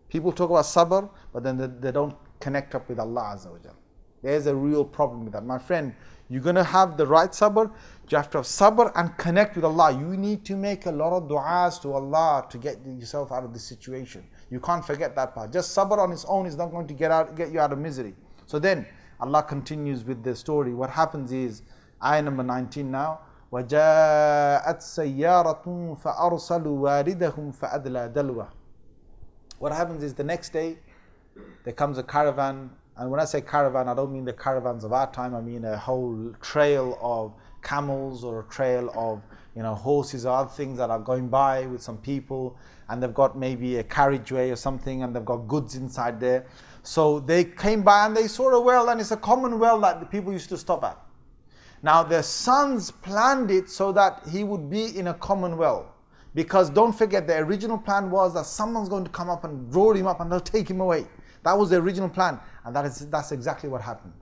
S2: People talk about sabr, but then they don't connect up with Allah Azza wa Jal. There's a real problem with that. My friend, you're going to have the right sabr, you have to have sabr and connect with Allah. You need to make a lot of du'as to Allah to get yourself out of this situation. You can't forget that part. Just sabr on its own is not going to get you out of misery. So then Allah continues with the story. What happens is, ayah number 19 now, وَجَاءَتْ سَيَّارَةٌ فَأَرْسَلُوا وَارِدَهُمْ فَأَدْلَى دَلْوَهُ. What happens is the next day, there comes a caravan. And when I say caravan, I don't mean the caravans of our time. I mean a whole trail of camels or a trail of horses or other things that are going by with some people, and they've got maybe a carriageway or something, and they've got goods inside there. So they came by and they saw a well, and it's a common well that the people used to stop at. Now their sons planned it so that he would be in a common well, because don't forget the original plan was that someone's going to come up and roll him up and they'll take him away. That was the original plan, and that's exactly what happened.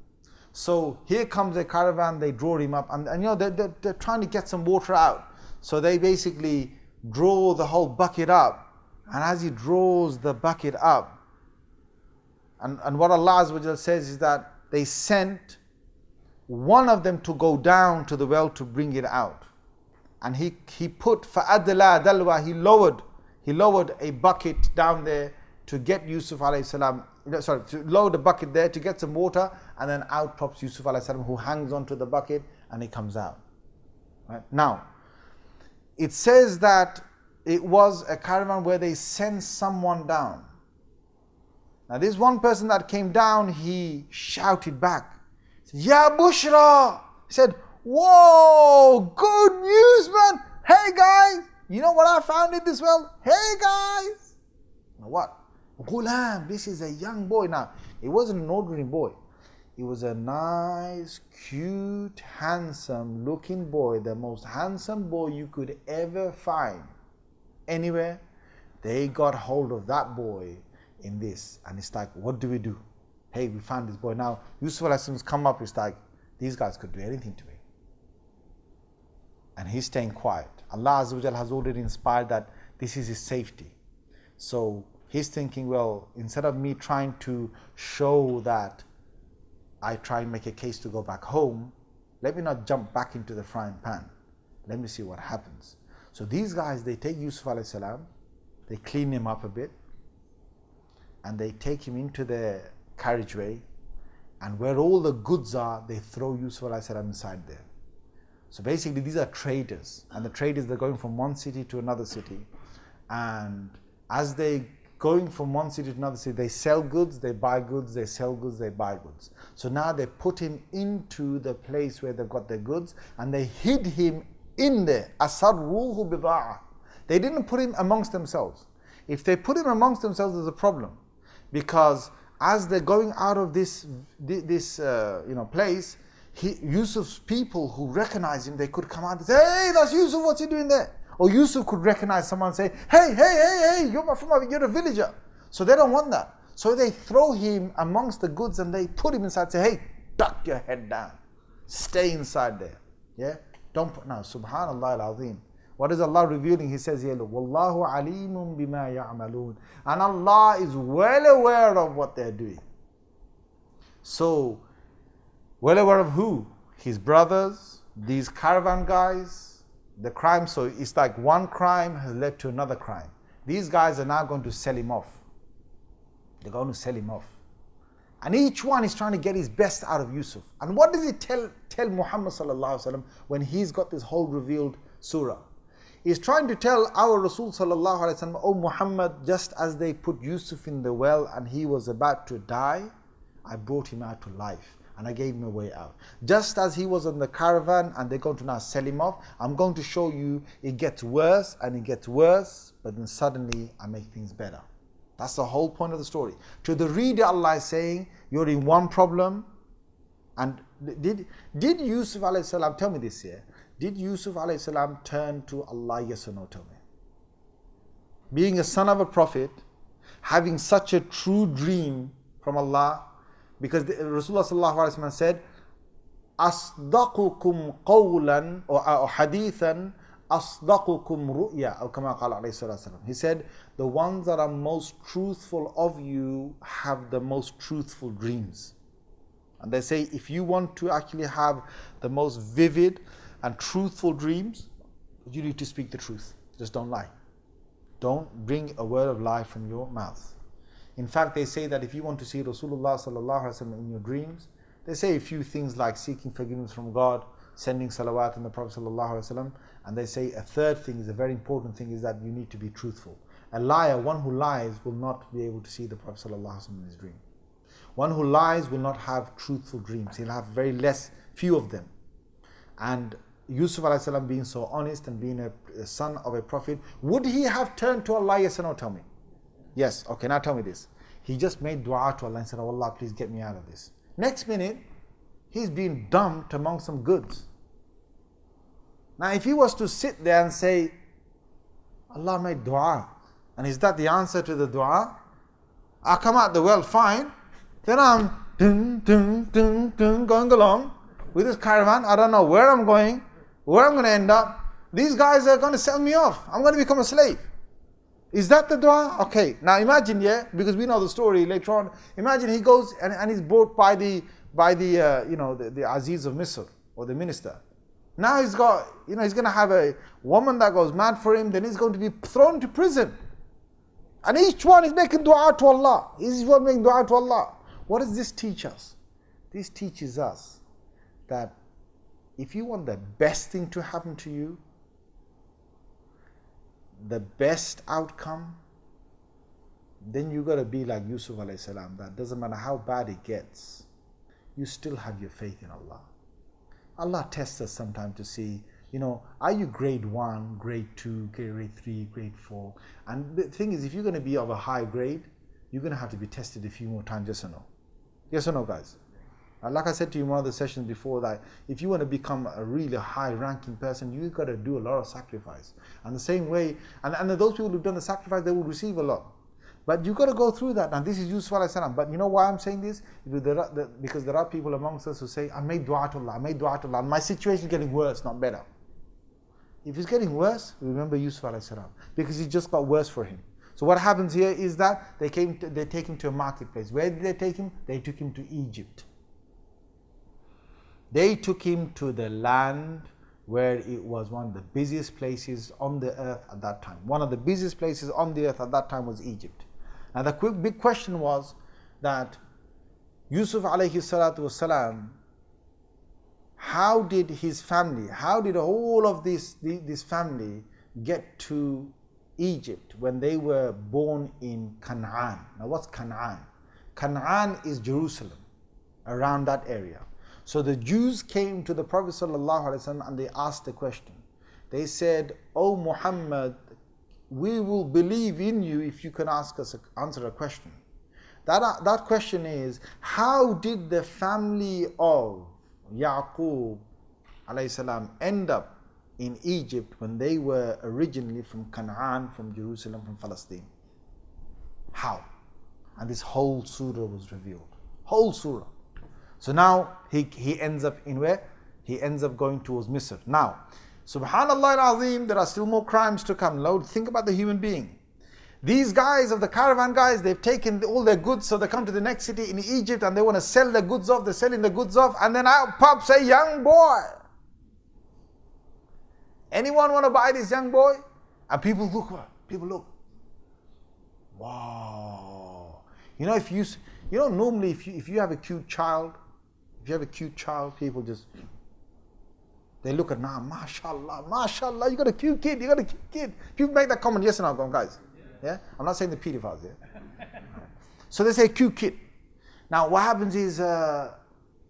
S2: So here comes a caravan, they draw him up, and they're trying to get some water out. So they basically draw the whole bucket up, and as he draws the bucket up, and what Allah Azza wa Jalla says is that they sent one of them to go down to the well to bring it out. And he put فَأَدْلَى دَلْوَى, he lowered a bucket down there to get Yusuf alayhi salam, to lower the bucket there to get some water, and then out pops Yusuf alayhi salam, who hangs onto the bucket, and he comes out. Right? Now, it says that it was a caravan where they sent someone down. Now this one person that came down, he shouted back, Ya Bushra! He said, whoa, good news, man! Hey guys, you know what I found in this well? Hey guys! Now what? Ghulam, this is a young boy. Now, it wasn't an ordinary boy. It was a nice, cute, handsome looking boy, the most handsome boy you could ever find anywhere. They got hold of that boy in this, and it's like, what do we do? Hey, we found this boy. Now, Yusuf alayhi salam's come up, it's like, these guys could do anything to me. And he's staying quiet. Allah Azza wa Jalla has already inspired that this is his safety. So he's thinking, well, instead of me trying to show that I try and make a case to go back home, let me not jump back into the frying pan. Let me see what happens. So these guys, they take Yusuf alayhi salam, they clean him up a bit, and they take him into the carriageway, and where all the goods are, they throw Yusuf alayhi salam inside there. So basically these are traders, and the traders, they're going from one city to another city, and as they going from one city to another city, they sell goods, they buy goods, they sell goods, they buy goods. So now they put him into the place where they've got their goods, and they hid him in there. Asarruhu bida'a. They didn't put him amongst themselves. If they put him amongst themselves, there's a problem, because as they're going out of this place, Yusuf's people who recognize him, they could come out and say, hey, that's Yusuf, what's he doing there? Or Yusuf could recognize someone and say, hey, you're a villager. So they don't want that. So they throw him amongst the goods and they put him inside, say, hey, duck your head down. Stay inside there. Yeah? Don't put, now, subhanallah al-azim. What is Allah revealing? He says here, Wallahu alimun bima ya'malun. And Allah is well aware of what they're doing. So, well aware of who? His brothers, these caravan guys, the crime. So it's like one crime has led to another crime. these guys are now going to sell him off. They're going to sell him off. And each one is trying to get his best out of Yusuf. And what does he tell Muhammad sallallahu alaihi wasallam when he's got this whole revealed surah? He's trying to tell our Rasul sallallahu alaihi wasallam, oh Muhammad, just as they put Yusuf in the well and he was about to die, I brought him out to life and I gave him a way out. Just as he was on the caravan and they're going to now sell him off, I'm going to show you it gets worse and it gets worse, but then suddenly I make things better. That's the whole point of the story. To the reader, Allah is saying, you're in one problem. And did Yusuf alayhi salam, tell me this here, did Yusuf alayhi salam turn to Allah, yes or no, tell me? Being a son of a prophet, having such a true dream from Allah, because Rasulullah sallallahu alayhi wa sallam said, أصدقكم قولا or hadithan أصدقكم رؤيا أو كما قال عليه الصلاة والسلام. He said, the ones that are most truthful of you have the most truthful dreams. And they say, if you want to actually have the most vivid and truthful dreams, you need to speak the truth. Just don't lie. Don't bring a word of lie from your mouth. In fact, they say that if you want to see Rasulullah sallallahu alaihi wasallam in your dreams, they say a few things like seeking forgiveness from God, sending salawat on the Prophet sallallahu alaihi wasallam, and they say a third thing is a very important thing, is that you need to be truthful. A liar, one who lies, will not be able to see the Prophet sallallahu alaihi wasallam in his dream. One who lies will not have truthful dreams. He'll have few of them. And Yusuf alayhi salam, being so honest and being a son of a prophet, would he have turned to Allah, yes or no, tell me? Yes. Okay, now tell me this. He just made dua to Allah and said, oh Allah, please get me out of this. Next minute, he's being dumped among some goods. Now if he was to sit there and say, Allah made dua, and is that the answer to the dua? I come out the well fine, then I'm going along with this caravan. I don't know where I'm going, where I'm going to end up. These guys are going to sell me off. I'm going to become a slave. Is that the dua? Okay, now imagine, because we know the story later on. Imagine he goes and he's brought by the Aziz of Misr, or the minister. Now he's got, he's going to have a woman that goes mad for him, then he's going to be thrown to prison. And each one is making dua to Allah. Each one making dua to Allah. What does this teach us? This teaches us that if you want the best thing to happen to you, the best outcome, then you got to be like Yusuf alayhi salam. That doesn't matter how bad it gets, you still have your faith in Allah. Allah tests us sometimes to see, are you grade 1, grade 2, grade 3, grade 4? And the thing is, if you're going to be of a high grade, you're going to have to be tested a few more times, yes or no? Yes or no, guys? Like I said to you in one of the sessions before, that if you want to become a really high-ranking person, you've got to do a lot of sacrifice. And the same way, and those people who've done the sacrifice, they will receive a lot. But you've got to go through that. And this is Yusuf alayhi salam. But you know why I'm saying this? Because there are people amongst us who say, I made dua to Allah, and my situation is getting worse, not better. If it's getting worse, remember Yusuf alayhi salam, because it just got worse for him. So what happens here is that they take him to a marketplace. Where did they take him? They took him to Egypt. They took him to the land where it was one of the busiest places on the earth at that time. One of the busiest places on the earth at that time was Egypt. Now the big question was that Yusuf alayhi salatu wasalam, how did his family, how did all of this family get to Egypt when they were born in Canaan? Now what's Canaan? Canaan is Jerusalem, around that area. So the Jews came to the Prophet ﷺ and they asked the question. They said, "O Muhammad, we will believe in you if you can answer a question." That question is, how did the family of Yaqub alayhi salam end up in Egypt when they were originally from Canaan, from Jerusalem, from Palestine? How? And this whole surah was revealed. Whole surah. So now he ends up in where? He ends up going towards Misr. Now, subhanallah al-azim, there are still more crimes to come. Lord, think about the human being. These guys of the caravan guys, they've taken all their goods, so they come to the next city in Egypt and they want to sell the goods off. They're selling the goods off, and then out pops a young boy. Anyone want to buy this young boy? And people look. Wow. You know, normally if you have a cute child, people just, they look at, nah, mashallah, you got a cute kid. People make that comment, yes or no, go on, guys. Yeah? I'm not saying the pedophiles, yeah? So they say cute kid. Now what happens is,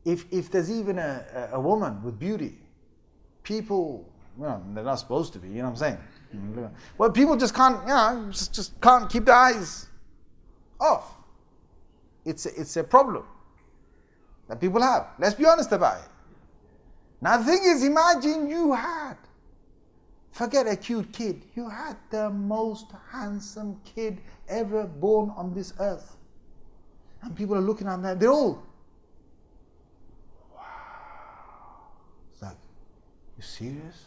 S2: if there's even a woman with beauty, people, they're not supposed to be, you know what I'm saying? Well, people just can't, just can't keep their eyes off. It's a problem that people have. Let's be honest about it. Now the thing is, imagine forget a cute kid, you had the most handsome kid ever born on this earth. And people are looking at that, they're all, wow. It's like, you serious?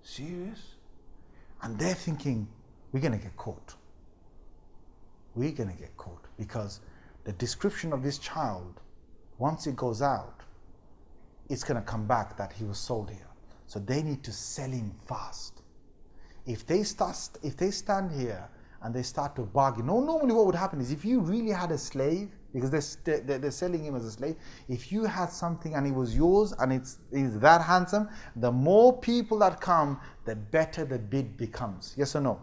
S2: Serious? And they're thinking, we're going to get caught. We're going to get caught because the description of this child, once it goes out, it's going to come back that he was sold here. So they need to sell him fast. If they stand here and they start to bargain, normally what would happen is if you really had a slave, because they're selling him as a slave, if you had something and it was yours and it's that handsome, the more people that come, the better the bid becomes. Yes or no?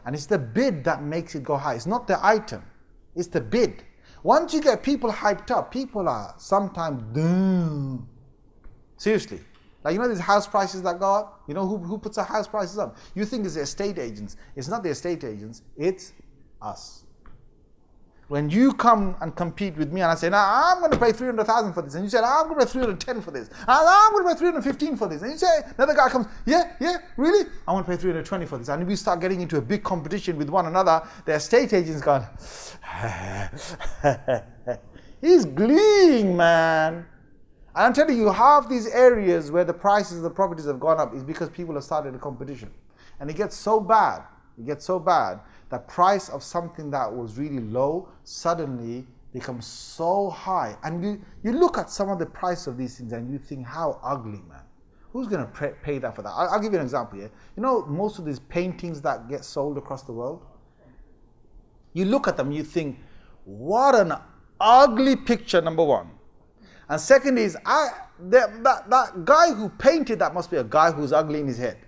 S2: And it's the bid that makes it go high. It's not the item, it's the bid. Once you get people hyped up, people are sometimes doom. Seriously. Like, these house prices that go up? Who puts the house prices up? You think it's the estate agents. It's not the estate agents, it's us. When you come and compete with me and I say, I'm going to pay 300,000 for this. And you say, I'm going to pay 310 for this. I'm going to pay 315 for this. And you say, another guy comes, yeah, really? I want to pay 320 for this. And we start getting into a big competition with one another. The estate agents going, he's gleeing, man. And I'm telling you, half these areas where the prices of the properties have gone up is because people have started a competition. And it gets so bad, the price of something that was really low suddenly becomes so high. And you look at some of the price of these things and you think, how ugly, man. Who's going to pay that for that? I'll give you an example here. Most of these paintings that get sold across the world, you look at them, you think, what an ugly picture, number one. And second is, that guy who painted that must be a guy who's ugly in his head.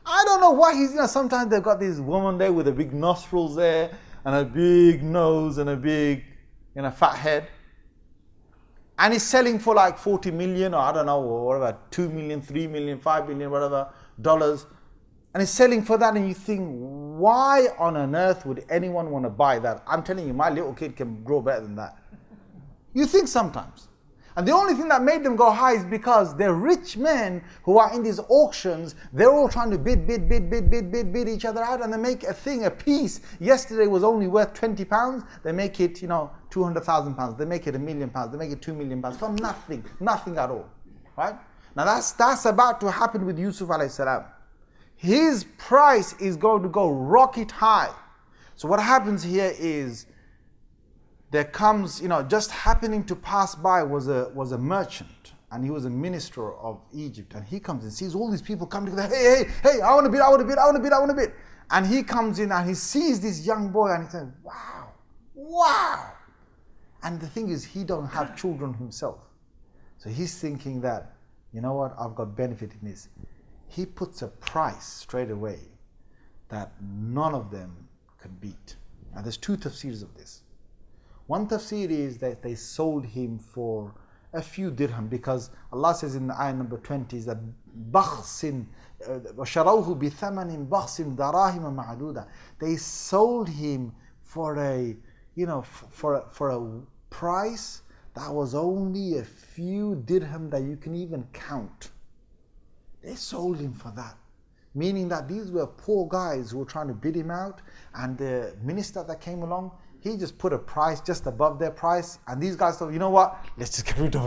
S2: I don't know why he's, sometimes they've got this woman there with a big nostrils there, and a big nose, and a big, fat head. And he's selling for like 40 million, or I don't know, or whatever, 2 million, 3 million, 5 million, whatever, dollars. And he's selling for that, and you think, why on earth would anyone want to buy that? I'm telling you, my little kid can grow better than that. You think sometimes. And the only thing that made them go high is because they're rich men who are in these auctions. They're all trying to bid each other out, and they make a piece. Yesterday was only worth £20. They make it, £200,000. They make it £1 million. They make it £2 million for nothing at all, right? Now that's about to happen with Yusuf alayhi salam. His price is going to go rocket high. So what happens here is, there comes, just happening to pass by was a merchant, and he was a minister of Egypt, and he comes and sees all these people come together. Hey, I want to bid. And he comes in and he sees this young boy and he says, wow. And the thing is, he don't have children himself. So he's thinking that, you know what, I've got benefit in this. He puts a price straight away that none of them can beat. Now there's two tafsirs of this. One tafsir is that they sold him for a few dirham, because Allah says in the ayah number 20 is that بَخْسٍ وَشَرَوْهُ بِثَمَنٍ بَخْسٍ دَرَاهِمَ مَعْدُودَةٍ. They sold him for a price that was only a few dirham that you can even count. They sold him for that. Meaning that these were poor guys who were trying to bid him out, and the minister that came along, he just put a price just above their price, and these guys thought, you know what, let's just get rid of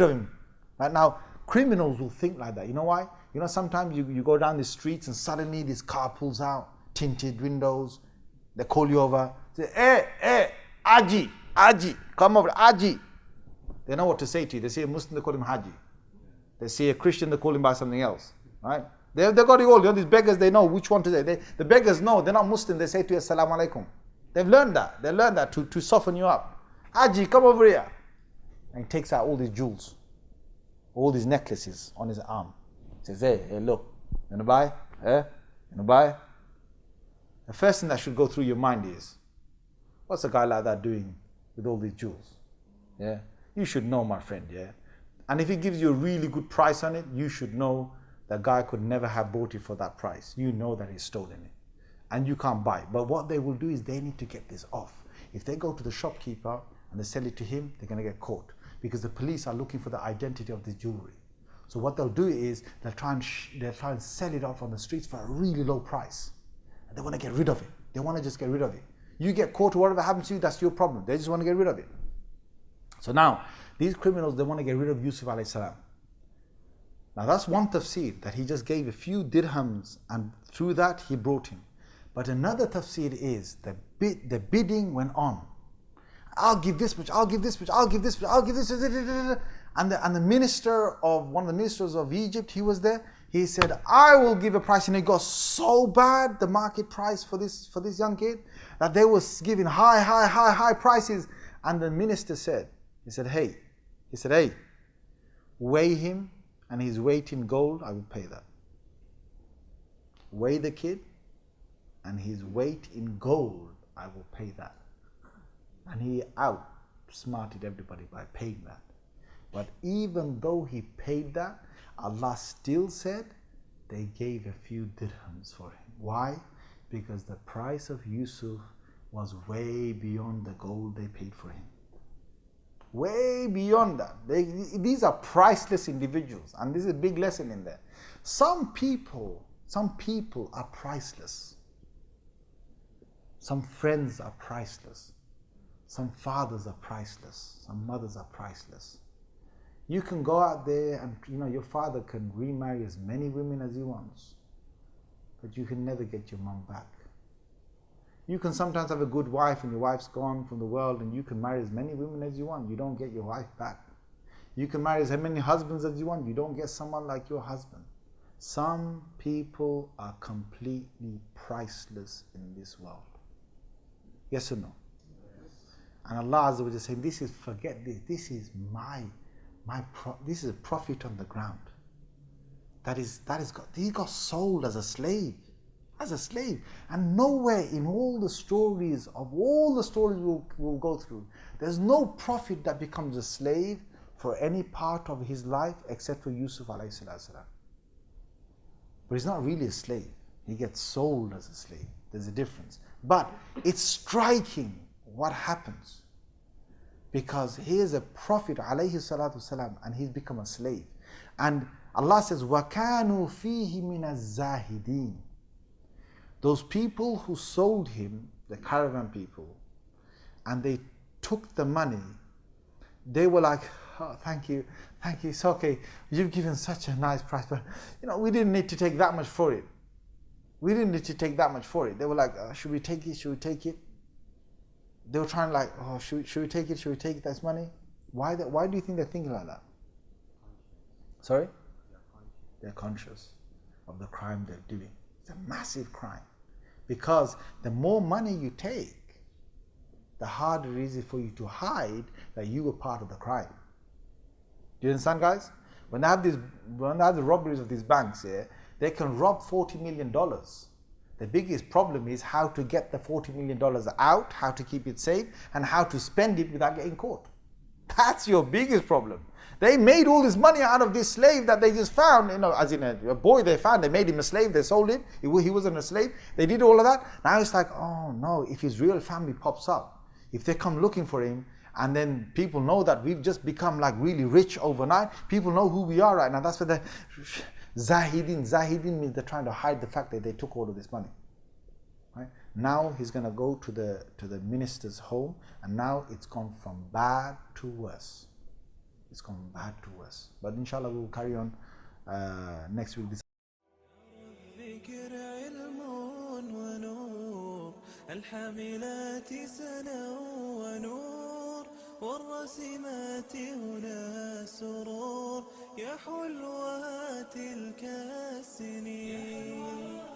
S2: him. Right now, criminals will think like that. You know why? Sometimes you go down the streets and suddenly this car pulls out, tinted windows, they call you over, say, hey, Aji, come over, Aji. They know what to say to you. They see a Muslim, they call him Haji. They see a Christian, they call him by something else, right? They got it all. You know, these beggars, they know which one to say. The beggars know, they're not Muslim, they say to you, Assalamu alaikum. They've learned that. They learned that to soften you up. Haji, come over here. And he takes out all these jewels, all these necklaces on his arm. He says, hey, look, you want to buy? You want to buy? The first thing that should go through your mind is, what's a guy like that doing with all these jewels? Yeah, you should know, my friend, yeah. And if he gives you a really good price on it, you should know that guy could never have bought it for that price. You know that he's stolen it. And you can't buy it. But what they will do is they need to get this off. If they go to the shopkeeper and they sell it to him, they're going to get caught. Because the police are looking for the identity of this jewelry. So what they'll do is they'll try and sell it off on the streets for a really low price. And they want to get rid of it. They want to just get rid of it. You get caught or whatever happens to you, that's your problem. They just want to get rid of it. So now, these criminals, they want to get rid of Yusuf alayhi salam. Now that's one tafsir, that he just gave a few dirhams and through that he brought him. But another tafsir is the bidding went on. I'll give this much, I'll give this much, I'll give this much, I'll give this much. And the minister of, one of the ministers of Egypt, he was there. He said, I will give a price. And it got so bad, the market price for this young kid, that they was giving high prices. And the minister said, he said, hey, weigh him and his weight in gold, I will pay that. Weigh the kid and his weight in gold, I will pay that. And he outsmarted everybody by paying that. But even though he paid that, Allah still said they gave a few dirhams for him. Why? Because the price of Yusuf was way beyond the gold they paid for him. Way beyond that. These are priceless individuals, and this is a big lesson in there. Some people are priceless. Some friends are priceless. Some fathers are priceless. Some mothers are priceless. You can go out there and your father can remarry as many women as he wants, but you can never get your mom back. You can sometimes have a good wife and your wife's gone from the world, and you can marry as many women as you want. You don't get your wife back. You can marry as many husbands as you want. You don't get someone like your husband. Some people are completely priceless in this world. Yes or no? Yes. And Allah Azza wa Jalla is saying, forget this. This is this is a prophet on the ground. He got sold as a slave. As a slave. And nowhere in all the stories we'll go through, there's no prophet that becomes a slave for any part of his life except for Yusuf alayhi salam. But he's not really a slave. He gets sold as a slave. There's a difference. But it's striking what happens. Because he is a prophet alayhi salatu salam, and he's become a slave. And Allah says, وَكَانُوا فِيهِ مِنَ الزَّاهِدِينَ. Those people who sold him, the caravan people, and they took the money, they were like, oh, thank you, it's okay. You've given such a nice price, but we didn't need to take that much for it. They were like, should we take it? They were trying like, oh, should we take it? That's money. Why do you think they're thinking like that? Sorry? They're conscious of the crime they're doing. It's a massive crime. Because the more money you take, the harder it is for you to hide that you were part of the crime. Do you understand, guys? When they have the robberies of these banks here, they can rob $40 million. The biggest problem is how to get the $40 million out, how to keep it safe, and how to spend it without getting caught. That's your biggest problem. They made all this money out of this slave that they just found, as in a boy they found. They made him a slave, they sold him. He wasn't a slave. They did all of that. Now it's like, oh no, if his real family pops up, if they come looking for him, and then people know that we've just become like really rich overnight, people know who we are right now. That's what the Zahidin means they're trying to hide the fact that they took all of this money. Right? Now he's going to go to the minister's home, and now it's gone from bad to worse. But inshallah we'll carry on next week.
S3: الحاملات سنا ونور والرسمات هنا سرور، يا حلوها تلك السنين.